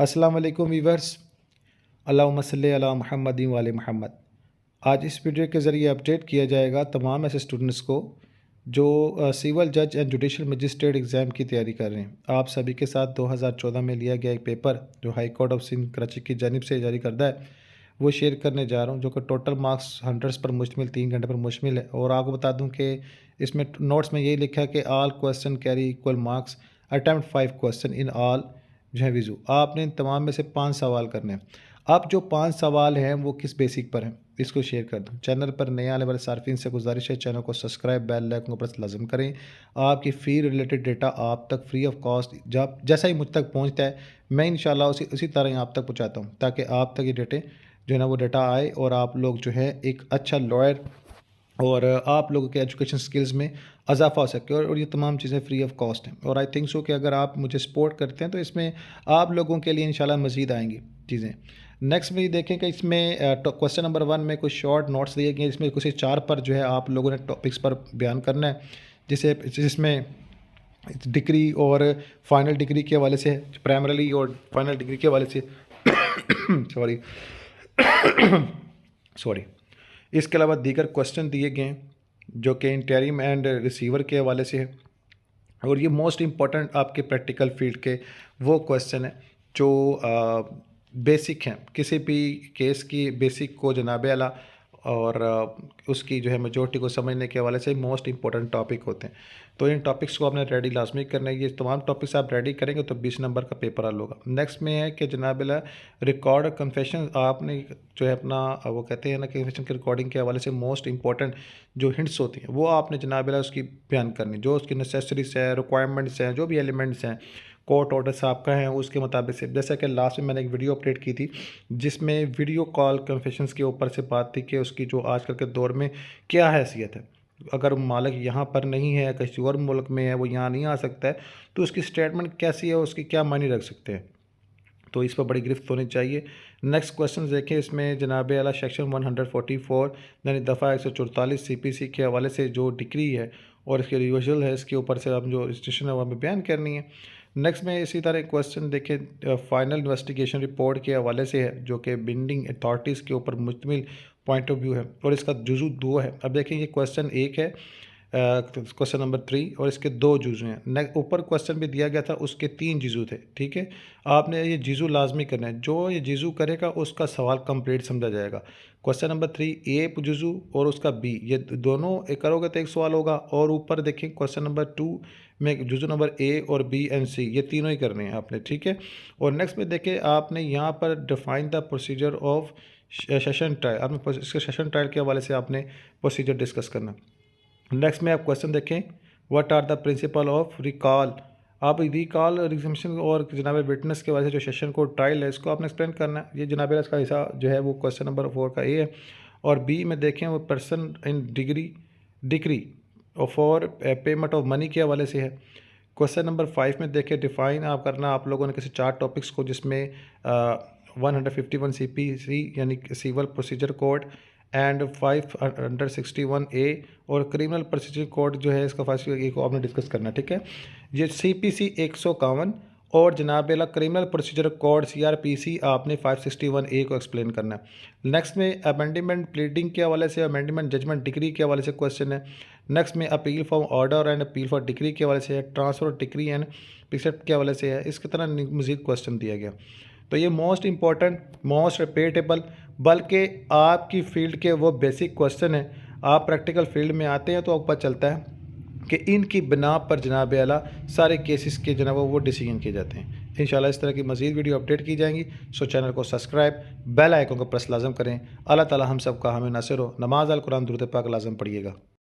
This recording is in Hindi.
अस्सलाम वालेकुम वीवर्स, अल्लाहुम्मा सल्ली अला मुहम्मदिन व आले मुहम्मद। आज इस वीडियो के ज़रिए अपडेट किया जाएगा तमाम ऐसे स्टूडेंट्स को जो सिविल जज एंड जुडिशल मजिस्ट्रेट एग्ज़ाम की तैयारी कर रहे हैं। आप सभी के साथ 2014 में लिया गया एक पेपर जो high court of Sindh Karachi की जानिब से जारी करदा है, वो शेयर करने जा रहा हूँ, जो कि टोटल मार्क्स 100 पर मुश्तमिल 3 घंटे पर मुश्तमिल है। और आपको बता दूँ कि इसमें नोट्स में यही लिखा है कि all question carry equal marks, attempt 5 question in all जो है विजू। आपने इन तमाम में से 5 सवाल करने हैं। अब जो 5 सवाल हैं वो किस बेसिक पर हैं, इसको शेयर कर दूँ। चैनल पर नए आने वाले सार्फिन से गुजारिश है, चैनल को सब्सक्राइब, बेल आइकन को प्रेस लाजम करें। आपकी फ़ी रिलेटेड डेटा आप तक फ्री ऑफ कॉस्ट जब जैसा ही मुझ तक पहुँचता है, मैं इंशाल्लाह उसी तरह ही आप तक पहुँचाता हूँ, ताकि आप तक ये डेटे जो है ना वो डाटा आए और आप लोग जो है एक अच्छा लॉयर और आप लोगों के एजुकेशन स्किल्स में इजाफा हो सके। और ये तमाम चीज़ें फ्री ऑफ कॉस्ट हैं। और आई थिंक सो कि अगर आप मुझे सपोर्ट करते हैं तो इसमें आप लोगों के लिए इंशाल्लाह मज़ीद आएंगी चीज़ें। नेक्स्ट में ये देखें कि इसमें क्वेश्चन नंबर 1 में कुछ शॉर्ट नोट्स दिए गए, इसमें कुछ 4 पर जो है आप लोगों ने टॉपिक्स पर बयान करना है, जिसमें डिग्री और फाइनल डिग्री के हवाले से, प्राइमरी और फाइनल डिग्री के हवाले से सॉरी सॉरी इसके अलावा दीगर क्वेश्चन दिए गए हैं जो कि इंटरिम एंड रिसीवर के हवाले से है। और ये मोस्ट इम्पॉर्टेंट आपके प्रैक्टिकल फील्ड के वो क्वेश्चन हैं जो बेसिक हैं, किसी भी केस की बेसिक को जनाब आला और उसकी जो है मेजॉरिटी को समझने के हवाले से मोस्ट इंपॉर्टेंट टॉपिक होते हैं। तो इन टॉपिक्स को आपने रेडी लाजमी करना है। ये तमाम टॉपिक्स आप रेडी करेंगे तो 20 नंबर का पेपर हल होगा। नेक्स्ट में है कि जनाब रिकॉर्ड कन्फेशन, आपने जो है अपना वो कहते हैं ना कन्फेशन की रिकॉर्डिंग के हवाले से मोस्ट इंपॉर्टेंट जो हिंट्स होती हैं वो आपने जनाब उसकी बयान करनी, जो उसकी नेसेसरीज है, रिक्वायरमेंट्स हैं, जो भी एलिमेंट्स हैं कोर्ट ऑर्डर साहब का है उसके मुताबिक से। जैसा कि लास्ट में मैंने एक वीडियो अपडेट की थी जिसमें वीडियो कॉल कन्फेशंस के ऊपर से बात थी कि उसकी जो आजकल के दौर में क्या हैसियत है। अगर मालिक यहाँ पर नहीं है, किसी और मुल्क में है, वो यहाँ नहीं आ सकता है, तो उसकी स्टेटमेंट कैसी है, उसकी क्या मायने रख सकते हैं। तो इस पर बड़ी गिरफ्त होनी चाहिए। नेक्स्ट क्वेश्चन देखें, इसमें जनाब आला सेक्शन 144 यानी दफ़ा 144 CPC के हवाले से जो डिग्री है और इसके रिवर्सल है, इसके ऊपर से हम जो रजिस्ट्रेशन है वो हमें बयान करनी है। नेक्स्ट में इसी तरह क्वेश्चन देखें फाइनल इन्वेस्टिगेशन रिपोर्ट के हवाले से है, जो कि बिल्डिंग अथॉरिटीज़ के ऊपर मुश्तमिल पॉइंट ऑफ व्यू है और इसका जुज़ू 2 है। अब देखें ये क्वेश्चन 1 है, क्वेश्चन नंबर 3, और इसके 2 जुज़ू हैं। ऊपर क्वेश्चन भी दिया गया था, उसके 3 जुज़ू थे। ठीक है, आपने ये जुज़ू लाजमी करना है, जो ये जुज़ू करेगा उसका सवाल कंप्लीट समझा जाएगा। क्वेश्चन नंबर 3 ए जुज़ू और उसका बी, ये दोनों करोगे तो एक सवाल होगा। और ऊपर देखें क्वेश्चन नंबर 2 में जुज़ू नंबर ए और बी एंड सी, ये तीनों ही करने हैं आपने। ठीक है, और नेक्स्ट में देखें आपने यहाँ पर define the procedure of session trial, आपने इसके सेशन ट्रायल के हवाले से आपने प्रोसीजर डिस्कस करना। नेक्स्ट में आप क्वेश्चन देखें, what are the principle of recall. आप रिकॉल रिजम्पशन और जनाब विटनेस के वजह से जो सेशन को ट्रायल है इसको आपने एक्सप्लेन करना है। ये जनाब इसका हिस्सा जो है वो क्वेश्चन नंबर 4 का ए है। और बी में देखें वो person in degree for payment of money के हवाले से है। क्वेश्चन नंबर 5 में देखें डिफ़ाइन आप करना आप लोगों ने किसी 4 टॉपिक्स को, जिसमें 151 CPC यानी civil procedure code and 561A और क्रिमिनल प्रोसीजर कोड जो है इसका फाइल को आपने डिस्कस करना। ठीक है, ये CPC 151 और जनाब क्रिमिनल प्रोसीजर कोड CRPC आपने 561A को एक्सप्लेन करना है। नेक्स्ट में अमेंडमेंट प्लीडिंग के हवाले से, अमेंडमेंट जजमेंट डिग्री के हवाले से क्वेश्चन है। नेक्स्ट में appeal for order and appeal for degree के हवाले से है। ट्रांसफर डिग्री एंड प्रिसेप्ट के हवाले से है। इसकी तरह मज़ीद क्वेश्चन दिया गया। तो ये मोस्ट इंपॉर्टेंट, मोस्ट रिपीटेबल, बल्कि आपकी फ़ील्ड के वो बेसिक क्वेश्चन हैं। आप प्रैक्टिकल फील्ड में आते हैं तो आपको पता चलता है कि इनकी बिना पर जनाब आला सारे केसेस के जनाब वो डिसीजन किए जाते हैं। इंशाल्लाह इस तरह की मज़ीद वीडियो अपडेट की जाएंगी। सो चैनल को सब्सक्राइब, बेल आइकन को प्रेस लाजम करें। अल्लाह ताला हम सब का हमें नासिर हो। नमाज अल कुरान दुरूद पाक लाजम पढ़िएगा।